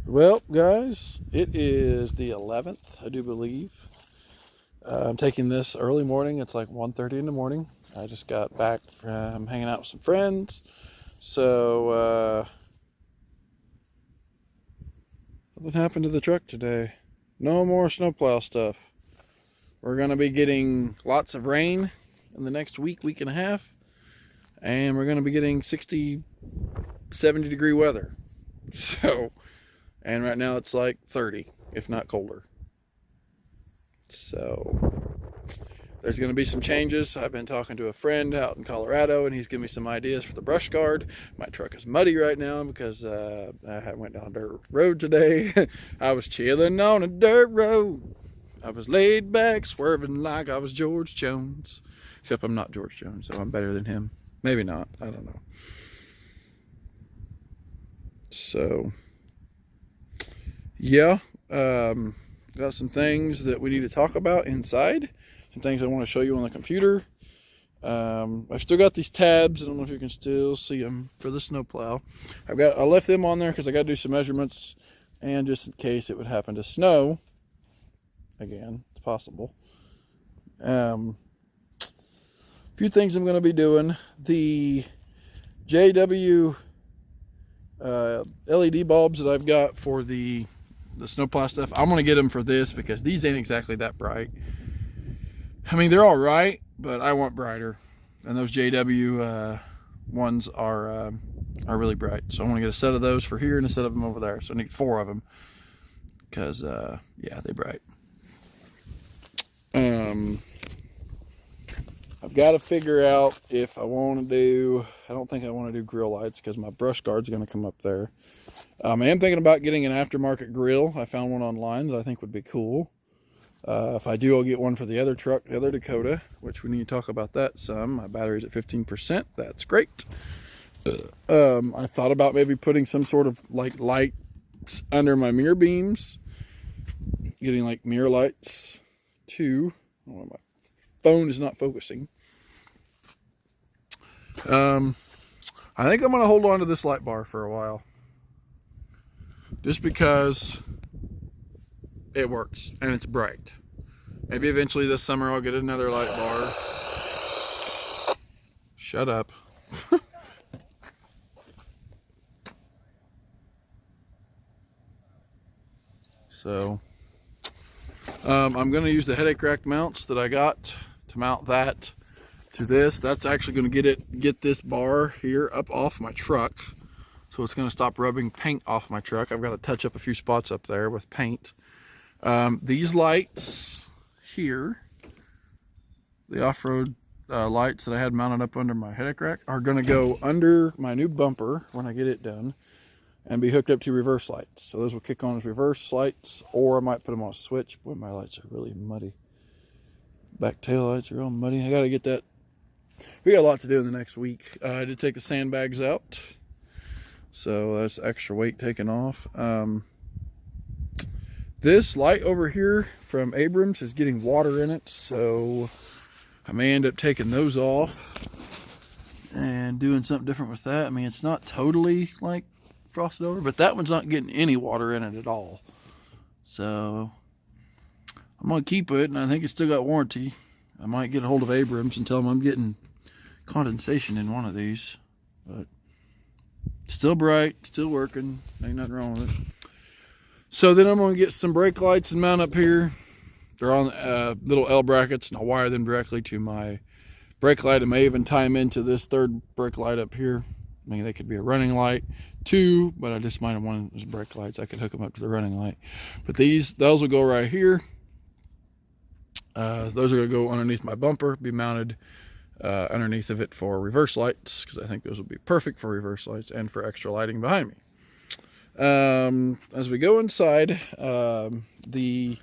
Well, guys, it is the 11th, I do believe. I'm taking this early morning. It's like 1:30 in the morning. I just got back from hanging out with some friends. So, what happened to the truck today? No more snowplow stuff. We're going to be getting lots of rain in the next week and a half. And we're going to be getting 60, 70 degree weather. So, and right now it's like 30, if not colder. So there's going to be some changes. I've been talking to a friend out in Colorado, and he's giving me some ideas for the brush guard. My truck is muddy right now because I went down a dirt road today. I was chilling on a dirt road. I was laid back, swerving like I was George Jones. Except I'm not George Jones, so I'm better than him. Maybe not. I don't know. So, yeah. Got some things that we need to talk about inside. Some things I want to show you on the computer. I've still got these tabs. I don't know if you can still see them for the snowplow. I left them on there because I got to do some measurements, and just in case it would happen to snow again, it's possible. A few things I'm going to be doing. The JW LED bulbs that I've got for the snowplow stuff, I'm going to get them for this because these ain't exactly that bright. I mean, they're all right, but I want brighter. And those JW ones are really bright. So I want to get a set of those for here and a set of them over there. So I need 4 of them because, yeah, they're bright. I've got to figure out if I want to do, I don't think I want to do grill lights because my brush guard's going to come up there. I am thinking about getting an aftermarket grill. I found one online that I think would be cool. If I do, I'll get one for the other truck, the other Dakota, which we need to talk about that some. My battery's at 15%. That's great. I thought about maybe putting some sort of like lights under my mirror beams. Getting like mirror lights too. Oh, my phone is not focusing. I think I'm going to hold on to this light bar for a while. Just because it works and it's bright. Maybe eventually this summer I'll get another light bar. Shut up. So, I'm going to use the headache rack mounts that I got to mount that to this. That's actually going to get this bar here up off my truck. So it's going to stop rubbing paint off my truck. I've got to touch up a few spots up there with paint. These lights here, the off-road lights that I had mounted up under my headache rack, are going to go under my new bumper when I get it done and be hooked up to reverse lights. So those will kick on as reverse lights, or I might put them on a switch. Boy, my lights are really muddy. Back tail lights are all muddy. I got to get that. We got a lot to do in the next week. I did take the sandbags out. So that's extra weight taken off. This light over here from Abrams is getting water in it, so I may end up taking those off and doing something different with that. I mean, it's not totally like frosted over, but that one's not getting any water in it at all. So I'm going to keep it, and I think it's still got warranty. I might get a hold of Abrams and tell them I'm getting condensation in one of these, but still bright, still working, ain't nothing wrong with it. So then I'm going to get some brake lights and mount up here. They're on little L brackets, and I'll wire them directly to my brake light. I may even tie them into this third brake light up here. I mean, they could be a running light too, but I just might have one of those brake lights. I could hook them up to the running light. But those will go right here. Those are going to go underneath my bumper, be mounted underneath of it for reverse lights, because I think those will be perfect for reverse lights and for extra lighting behind me. As we go inside, the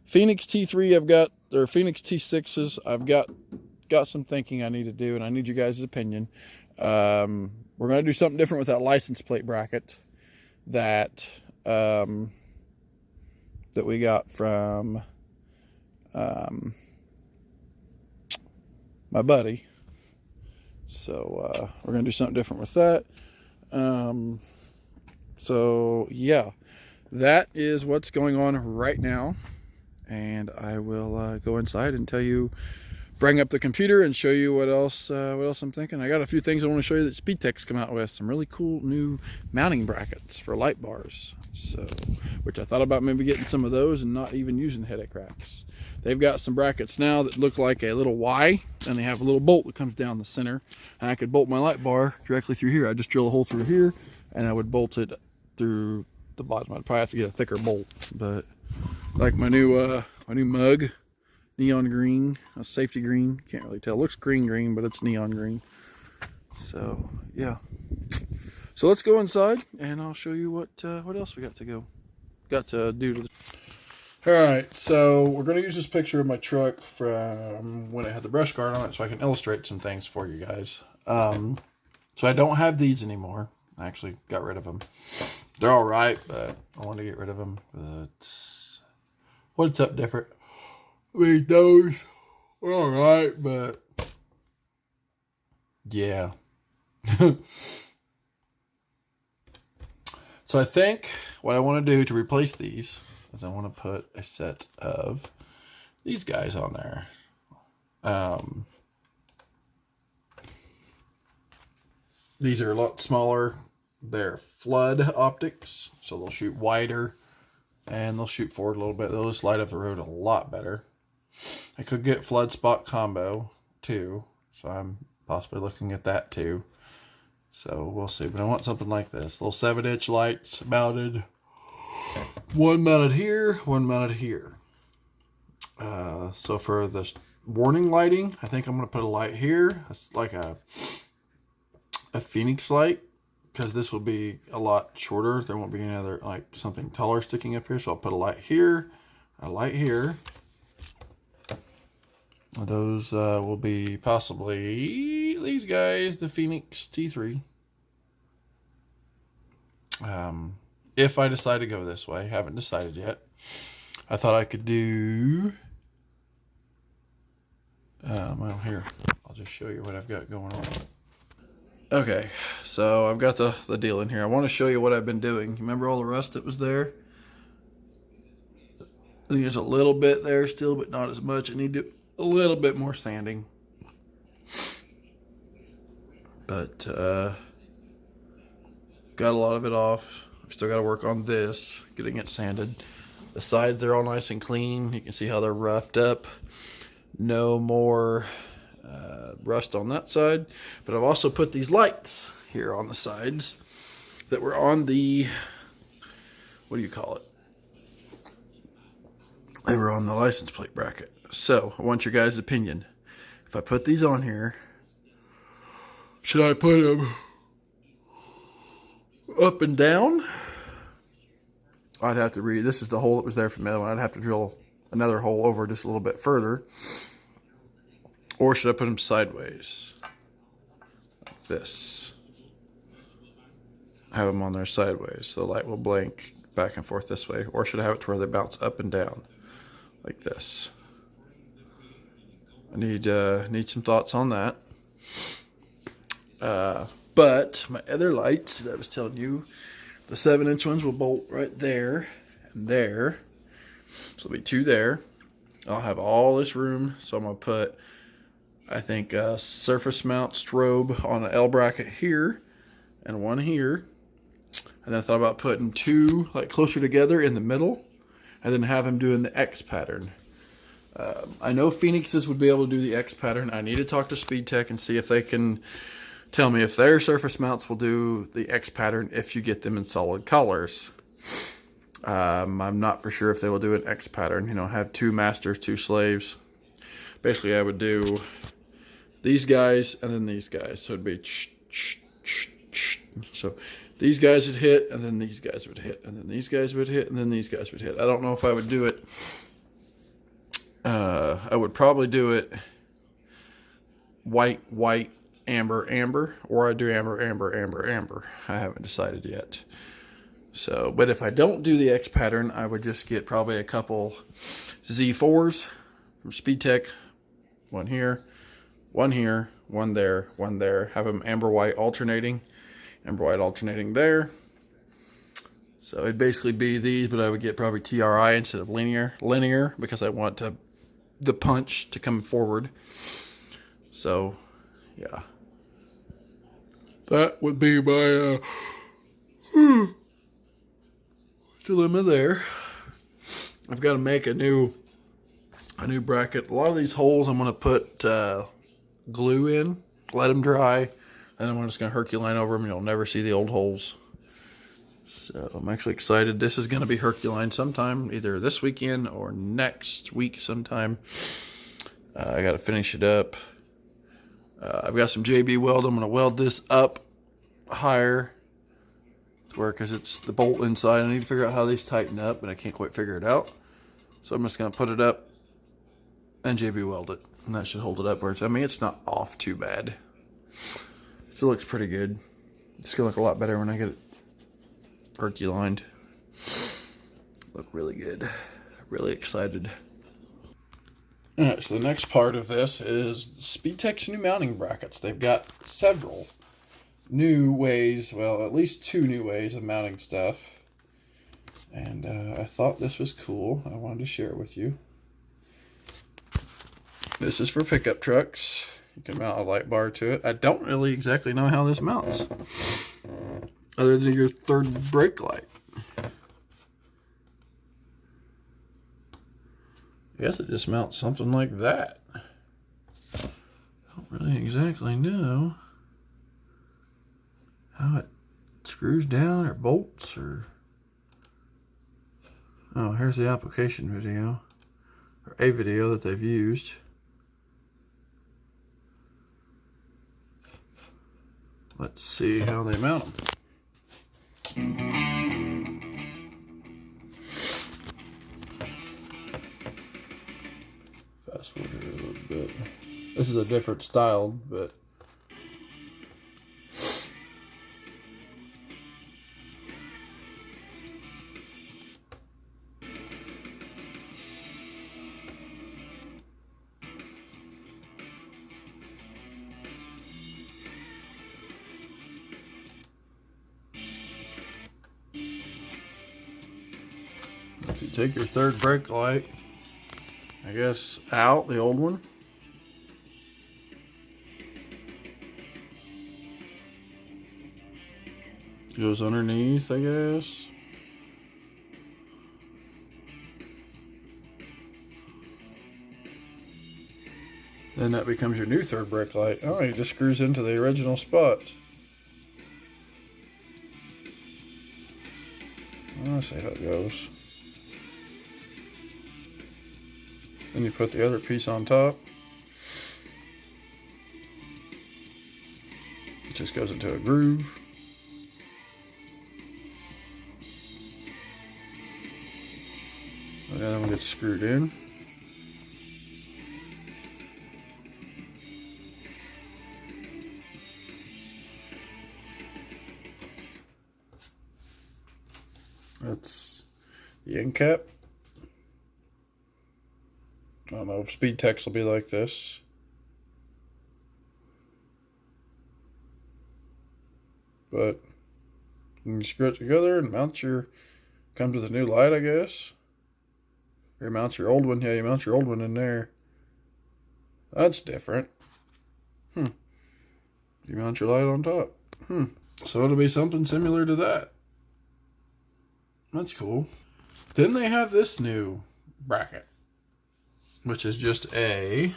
Phoenix T3 I've got, or Phoenix T6s, I've got some thinking I need to do, and I need you guys' opinion. We're going to do something different with that license plate bracket that we got from my buddy. So we're going to do something different with that. So yeah, that is what's going on right now. And I will go inside and tell you, bring up the computer and show you what else I'm thinking. I got a few things I want to show you that Speedtek's come out with. Some really cool new mounting brackets for light bars. So, which I thought about maybe getting some of those and not even using headache racks. They've got some brackets now that look like a little Y, and they have a little bolt that comes down the center. And I could bolt my light bar directly through here. I just drill a hole through here, and I would bolt it through the bottom. I'd probably have to get a thicker bolt, but like my new mug, neon green, a safety green. Can't really tell. It looks green, but it's neon green. So yeah. So let's go inside, and I'll show you what else we got to do to the. All right, so we're going to use this picture of my truck from when it had the brush guard on it, so I can illustrate some things for you guys. So I don't have these anymore. I actually got rid of them. They're all right, but I wanted to get rid of them. But what's up different? I mean, those are all right, but yeah. So I think what I want to do to replace these is I want to put a set of these guys on there. These are a lot smaller. They're flood optics, so they'll shoot wider and they'll shoot forward a little bit. They'll just light up the road a lot better. I could get flood spot combo too, so I'm possibly looking at that too. So we'll see, but I want something like this. Little 7-inch lights mounted. One mounted here, one mounted here. So for the warning lighting, I think I'm going to put a light here. It's like a Phoenix light, because this will be a lot shorter. There won't be any other, like something taller sticking up here. So I'll put a light here, a light here. Those will be possibly these guys, the Phoenix T3. If I decide to go this way, haven't decided yet. I thought I could do, well, here, I'll just show you what I've got going on. Okay, so I've got the deal in here. I want to show you what I've been doing. Remember all the rust that was there? I think there's a little bit there still, but not as much. I need to do a little bit more sanding. But got a lot of it off. I've still got to work on this, getting it sanded. The sides, they're all nice and clean. You can see how they're roughed up. No more rust on that side. But I've also put these lights here on the sides that were on the, what do you call it? They were on the license plate bracket. So I want your guys' opinion. If I put these on here, should I put them up and down? I'd have to this is the hole that was there from the other one. I'd have to drill another hole over just a little bit further. Or should I put them sideways? Like this. Have them on there sideways. So the light will blink back and forth this way. Or should I have it to where they bounce up and down? Like this. I need some thoughts on that. But my other lights that I was telling you, the 7-inch ones will bolt right there and there. So there'll be two there. I'll have all this room. So I'm going to put, I think, a surface mount strobe on an L bracket here and one here. And then I thought about putting two like closer together in the middle and then have them doing the X pattern. I know Phoenixes would be able to do the X pattern. I need to talk to Speedtek and see if they can tell me if their surface mounts will do the X pattern if you get them in solid colors. I'm not for sure if they will do an X pattern. You know, have two masters, two slaves. Basically, I would do these guys and then these guys. So it'd be so these guys would hit, and then these guys would hit, and then these guys would hit, and then these guys would hit. I don't know if I would do it. I would probably do it white, white, amber, amber, or I'd do amber, amber, amber, amber. I haven't decided yet. So, but if I don't do the X pattern, I would just get probably a couple Z4s from Speedtek. One here, one here, one there, one there. Have them amber white alternating there. So it'd basically be these, but I would get probably TRI instead of linear, because I want the punch to come forward. So, yeah. That would be my dilemma there. I've got to make a new bracket. A lot of these holes I'm going to put glue in, let them dry, and then I'm just going to Herculine over them, and you'll never see the old holes. So I'm actually excited. This is going to be Herculine sometime, either this weekend or next week sometime. I got to finish it up. I've got some JB weld. I'm going to weld this up higher to where, because it's the bolt inside. I need to figure out how these tighten up, but I can't quite figure it out. So I'm just going to put it up and JB weld it. And that should hold it upwards. I mean, it's not off too bad. It still looks pretty good. It's going to look a lot better when I get it Herculined. Look really good. Really excited. Alright, so the next part of this is Speedtek's new mounting brackets. They've got several new ways, well, at least 2 new ways of mounting stuff. And I thought this was cool. I wanted to share it with you. This is for pickup trucks. You can mount a light bar to it. I don't really exactly know how this mounts, other than your third brake light. I guess it just mounts something like that. I don't really exactly know how it screws down or bolts or... Oh, here's the application video, or a video that they've used. Let's see how they mount them. Fast forward here a little bit. This is a different style, but if you take your third brake light, I guess, out, the old one. Goes underneath, I guess. Then that becomes your new third brake light. Oh, it just screws into the original spot. I'll see how it goes. Then you put the other piece on top. It just goes into a groove. And the other one gets screwed in. That's the end cap. I don't know if Speedtek's will be like this. But you can screw it together and mount your... Comes with a new light, I guess. Or you mount your old one. Yeah, you mount your old one in there. That's different. You mount your light on top. So it'll be something similar to that. That's cool. Then they have this new bracket, which is just a,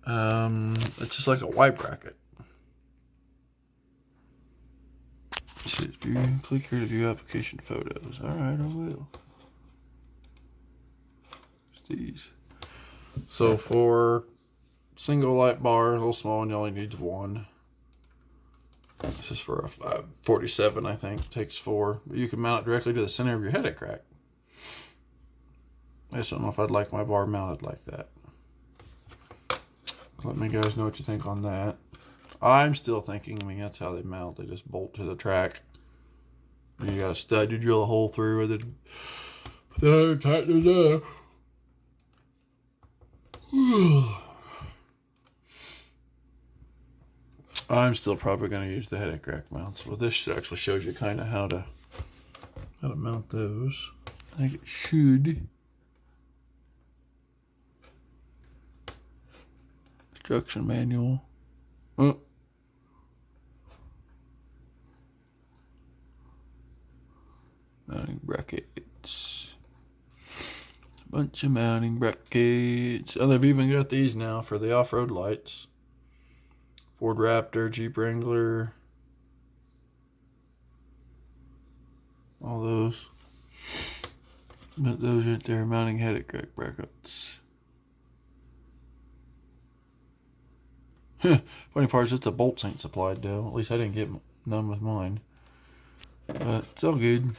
it's just like a white bracket. See, if you click here to view application photos. All right, I will. Just these. So for single light bar, a little small one, you only need 1. This is for a 547, I think. It takes 4. But you can mount it directly to the center of your headache rack. I just don't know if I'd like my bar mounted like that. Let me guys know what you think on that. I'm still thinking, I mean, that's how they mount. They just bolt to the track. And you got a stud, you drill a hole through with it. Then tighten it up. I'm still probably going to use the headache rack mounts. Well, this actually shows you kind of how to how to mount those. I think it should. Instruction manual. Oh. Mounting brackets. Bunch of mounting brackets. Oh, they've even got these now for the off-road lights. Ford Raptor, Jeep Wrangler. All those. But those right there, mounting head brackets. Funny part is that the bolts ain't supplied though. At least I didn't get none with mine. But it's all good.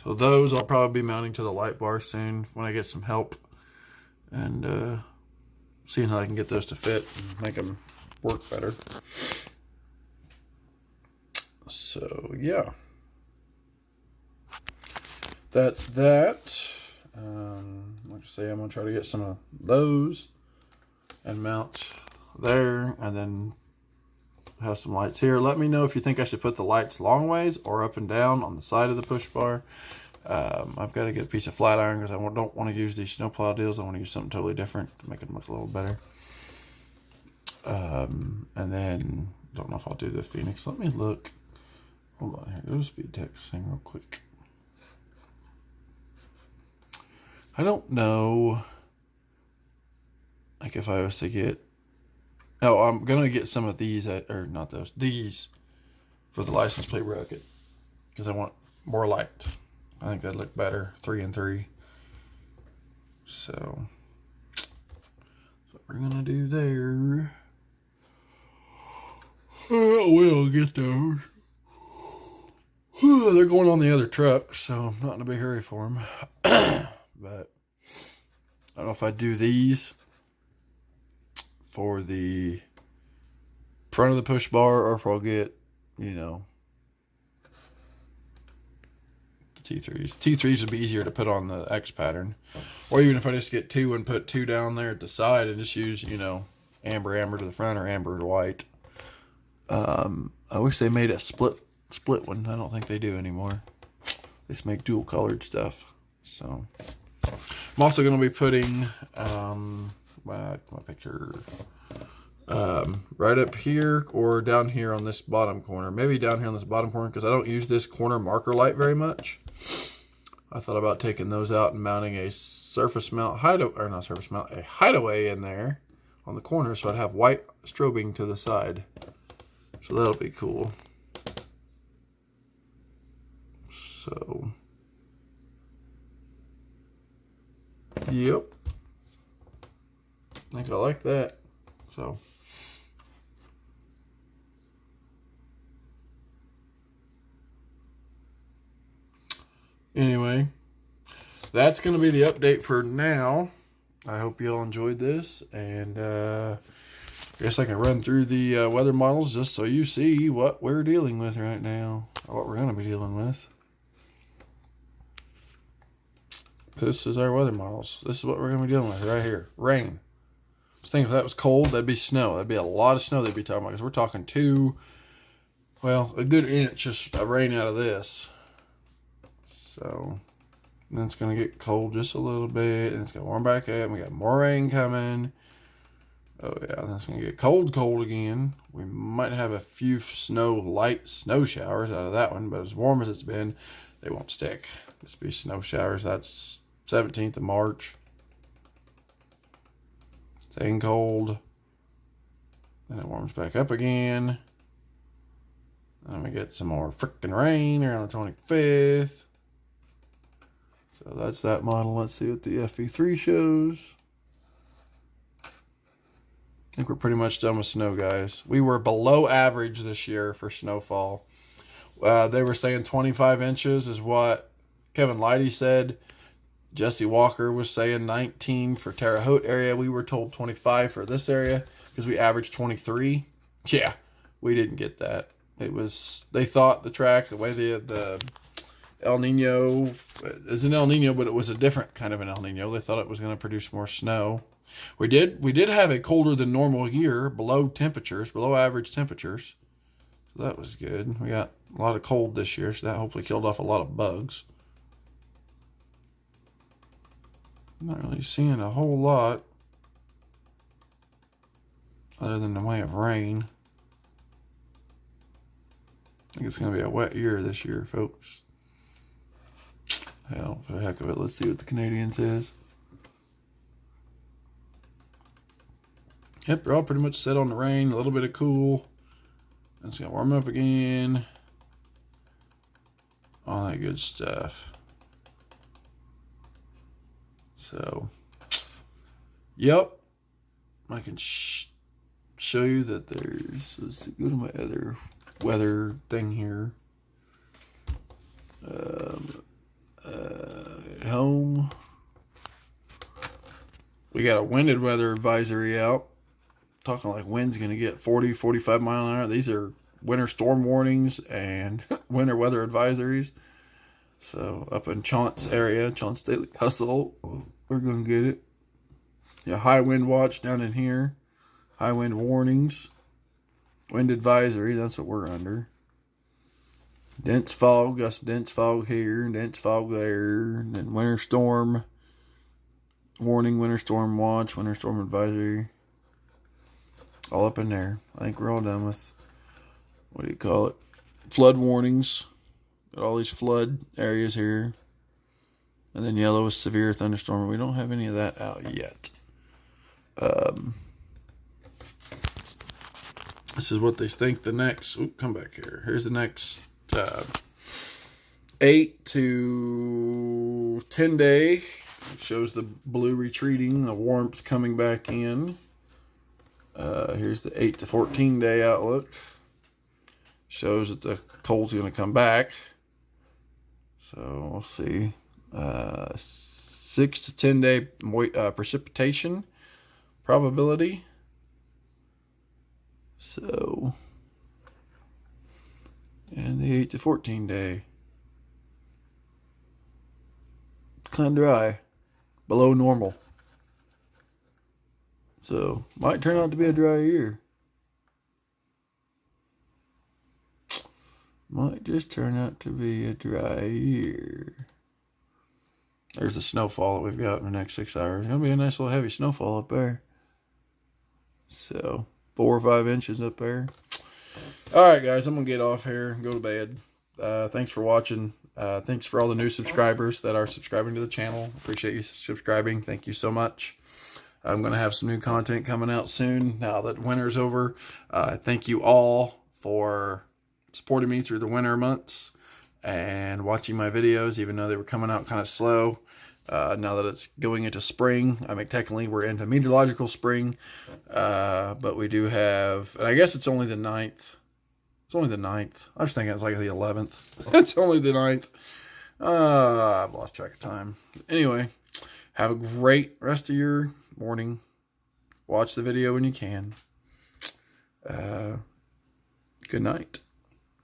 So those I'll probably be mounting to the light bar soon when I get some help. And seeing how I can get those to fit and make them work better. So yeah. That's that. Like I say, I'm going to try to get some of those and mount there, and then have some lights here. Let me know if you think I should put the lights long ways or up and down on the side of the push bar. I've got to get a piece of flat iron because I don't want to use these snowplow deals. I want to use something totally different to make it look a little better. And then, don't know if I'll do the Phoenix. Let me look. Hold on here. Go to speed text thing real quick. I don't know, like if I was to get, oh, I'm going to get some of these, or not those, these for the license plate bracket because I want more light. I think that'd look better, 3 and 3. So, that's what we're going to do there. We'll get those. They're going on the other truck, so I'm not in a big hurry for them. But I don't know if I do these for the front of the push bar or if I'll get, you know, T3s. T3s would be easier to put on the X pattern. Or even if I just get 2 and put 2 down there at the side and just use, you know, amber to the front or amber to white. I wish they made a split one. I don't think they do anymore. They just make dual colored stuff. So I'm also going to be putting my picture right up here or down here on this bottom corner. Maybe down here on this bottom corner because I don't use this corner marker light very much. I thought about taking those out and mounting a surface mount a hideaway in there on the corner so I'd have white strobing to the side. So that'll be cool. So yep. I think I like that. So anyway, that's going to be the update for now. I hope you all enjoyed this, and I guess I can run through the weather models just so you see what we're dealing with right now, or what we're going to be dealing with. This is our weather models. This is what we're going to be dealing with right here. Rain. Just think if that was cold, that'd be snow. That'd be a lot of snow they'd be talking about because we're talking a good inch of rain out of this. So then it's going to get cold just a little bit, and it's going to warm back up. We got more rain coming. Oh yeah, then it's going to get cold again. We might have a few light snow showers out of that one, but as warm as it's been, they won't stick. This will be snow showers. That's 17th of March. Staying cold. Then it warms back up again. Then we get some more freaking rain around the 25th. So that's that model. Let's see what the FV3 shows. I think we're pretty much done with snow, guys. We were below average this year for snowfall. They were saying 25 inches is what Kevin Leidy said. Jesse Walker was saying 19 for Terre Haute area. We were told 25 for this area because we averaged 23. Yeah, we didn't get that. They thought the track, the way the El Nino is an El Nino, but it was a different kind of an El Nino. They thought it was going to produce more snow. We did have a colder than normal year, below average temperatures. So that was good. We got a lot of cold this year, so that hopefully killed off a lot of bugs. Not really seeing a whole lot other than the way of rain. I think it's going to be a wet year this year, folks. Hell, for the heck of it, let's see what the Canadian says. Yep, they're all pretty much set on the rain, a little bit of cool. It's going to warm up again. All that good stuff. So, yep. I can show you that there's, let's see, go to my other weather thing here. At home. We got a winded weather advisory out. Talking like wind's going to get 40, 45 mile an hour. These are winter storm warnings and winter weather advisories. So up in Chauncey area, Chauncey Daily Hustle, we're going to get it. Yeah, high wind watch down in here. High wind warnings. Wind advisory, that's what we're under. Dense fog, got some dense fog here, dense fog there. And then winter storm warning, winter storm watch, winter storm advisory. All up in there. I think we're all done with, what do you call it? Flood warnings. Got all these flood areas here. And then yellow is severe thunderstorm. We don't have any of that out yet. This is what they think the next, come back here. Here's the next 8 to 10 day. It shows the blue retreating, the warmth coming back in. Here's the 8 to 14 day outlook. Shows that the cold's going to come back. So we'll see. 6 to 10 day precipitation probability. So, and the 8 to 14 day. Kind of dry. Below normal. So, might turn out to be a dry year. Might just turn out to be a dry year. There's the snowfall that we've got in the next 6 hours. It's going to be a nice little heavy snowfall up there. So, 4 or 5 inches up there. All right, guys, I'm going to get off here and go to bed. Thanks for watching. Thanks for all the new subscribers that are subscribing to the channel. Appreciate you subscribing. Thank you so much. I'm going to have some new content coming out soon now that winter's over. Thank you all for supporting me through the winter months and watching my videos, even though they were coming out kind of slow. Now that it's going into spring, I mean, technically we're into meteorological spring, but we do have, and I guess it's only the 9th. It's only the 9th. I was thinking it's like the 11th. It's only the 9th. I've lost track of time. Anyway, have a great rest of your morning. Watch the video when you can. Good night.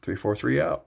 343 out.